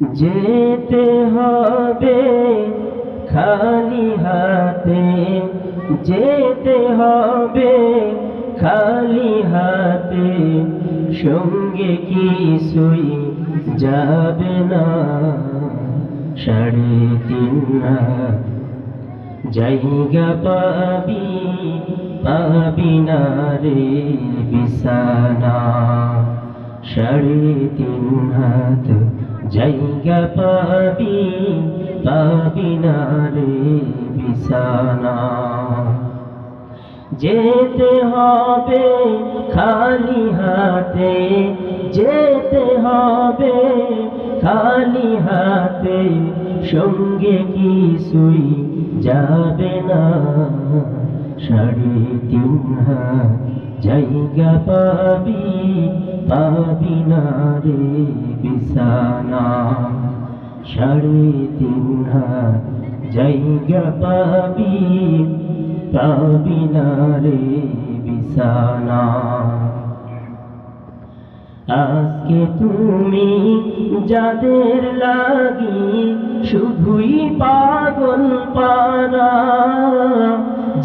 যেতে হবে খালি হাতে, যেতে হবে খালি হাতে, সঙ্গে কিছুই যাবে না। 3.5 হাত জায়গা পাবি, পাবি না রে বিছানা। 3.5 হাত জায়গা পাবি, পাবি না রে বিছানা। যেতে হবে খালি হাতে, যেতে হবে খালি হাতে, সঙ্গে কিছুই যাবে না। 3.5 হাত জায়গা পাবি, পাবি না রে বিছানা। 3.5 হাত জায়গা পাবি, পাবি না রে বিছানা। আজকে তুমি যাদের লাগি শুধুই পাগল পারা,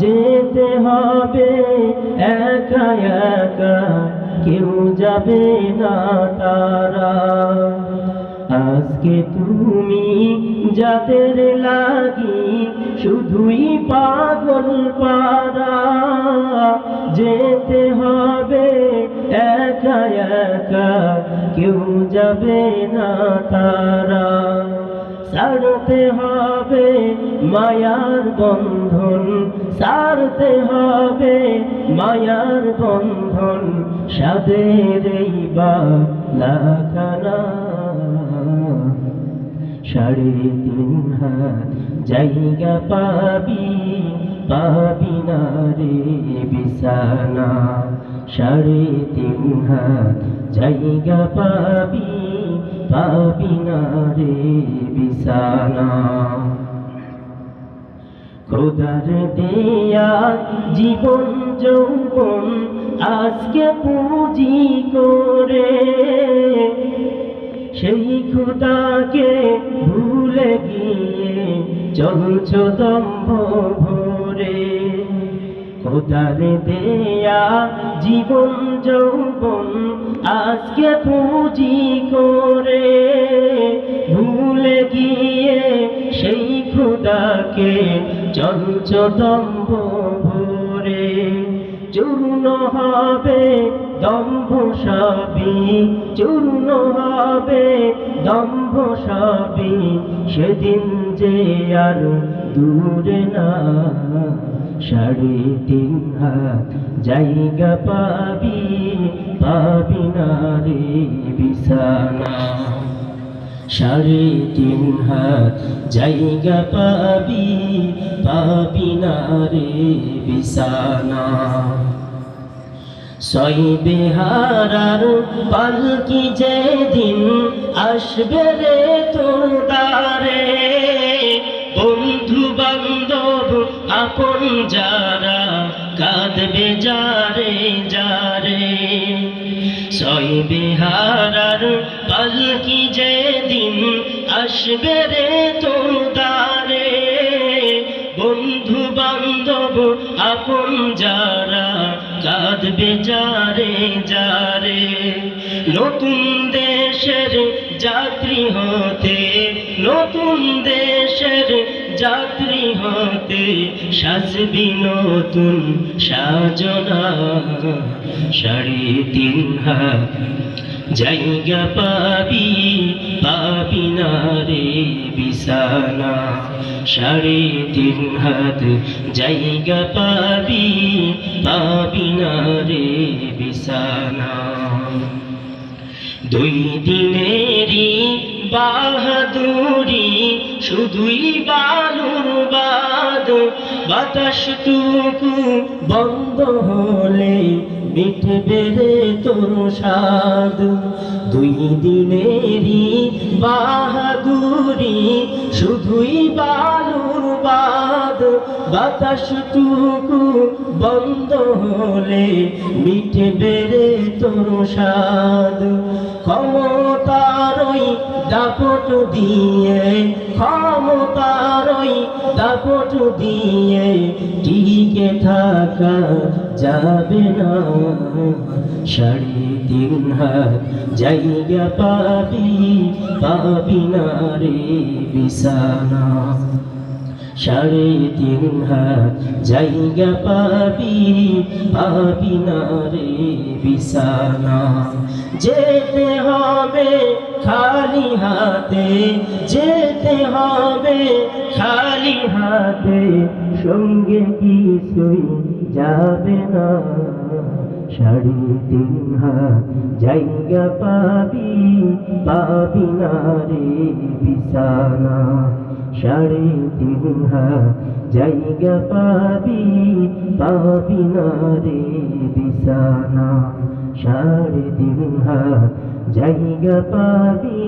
যেতে হবে একা একা, কেউ যাবে না তারা। আজকে তুমি যাদের লাগি শুধুই পাগল পারা, যেতে হবে একা একা, কেউ যাবে না তারা। ছাড়তে হবে মায়ার বন্ধন, ছাড়তে হবে মায়ার বন্ধন, সাদের এই বালাখানা। 3.5 হাত জায়গা পাবি, পাবি না রে বিছানা। 3.5 হাত জায়গা পাবি, পাবি না রে বিছানা। খোদার দেয়া জীবন যৌবন আজকে পুঁজি করে, সেই খোদাকে ভুলে গিয়ে চলছ দম্ভ ভরে। খোদার দেয়া জীবন যৌবন আজকে পুঁজি করে, ভুলে গিয়ে সেই খোদাকে চলছ দম্ভ ভরে। চূর্ণ হবে দম্ভ সবই, চূর্ণ হবে দম্ভ সবই, সেদিন যে আর দূরে না। 3.5 হাত জায়গা পাবি, পাবি না রে বিছানা। 3.5 হাত জায়গা পাবি, পাবি না রে বিছানা। 6 বেহারার পালকি যেদিন আসবে রে তোর দ্বারে, বন্ধু বান্ধব আপন যারা কাঁদবে যারে যারে। 6 বেহারার পালকি যেদিন আসবে রে তোর দ্বারে, বন্ধু বান্ধব আপন যারা কাঁদবে যারে যারে। নতুন দেশের যাত্রী হতে, নতুন দেশের যাত্রী হতে, সাজবি নতুন সাজনা। 3.5 হাত জায়গা পাবি, পাবি না রে বিছানা। 3.5 হাত জায়গা পাবি, পাবি না রে বিছানা। 2 দিনেরই বাহাদুরি শুধুই বালুর বাদ, বাতাসটুকু বন্ধ হলে মিটবে রে তোর স্বাদ। 2 দিনেরই বাহাদুরি শুধুই বালুর বাদ, বাতাসটুকু বন্ধ হলে মিটবে রে তোর স্বাদ ক্ষমতার ওই দাপট দিয়ে ক্ষমতার ওই দাপট দিয়ে টিকে থাকা যাবে না 3.5 হাত জায়গা পাবি না রে বিছানা 3.5 হাত জায়গা পাবি না রে বিছানা যেতে হবে খালি হাতে যেতে হবে খালি হাতে সঙ্গে কিছুই যাবে না 3.5 হাত জায়গা পাবি না রে বিছানা 3.5 হাত জায়গা পাবি না রে বিছানা 3.5 হাত জায়গা পাবি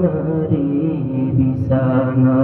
না রে বিছানা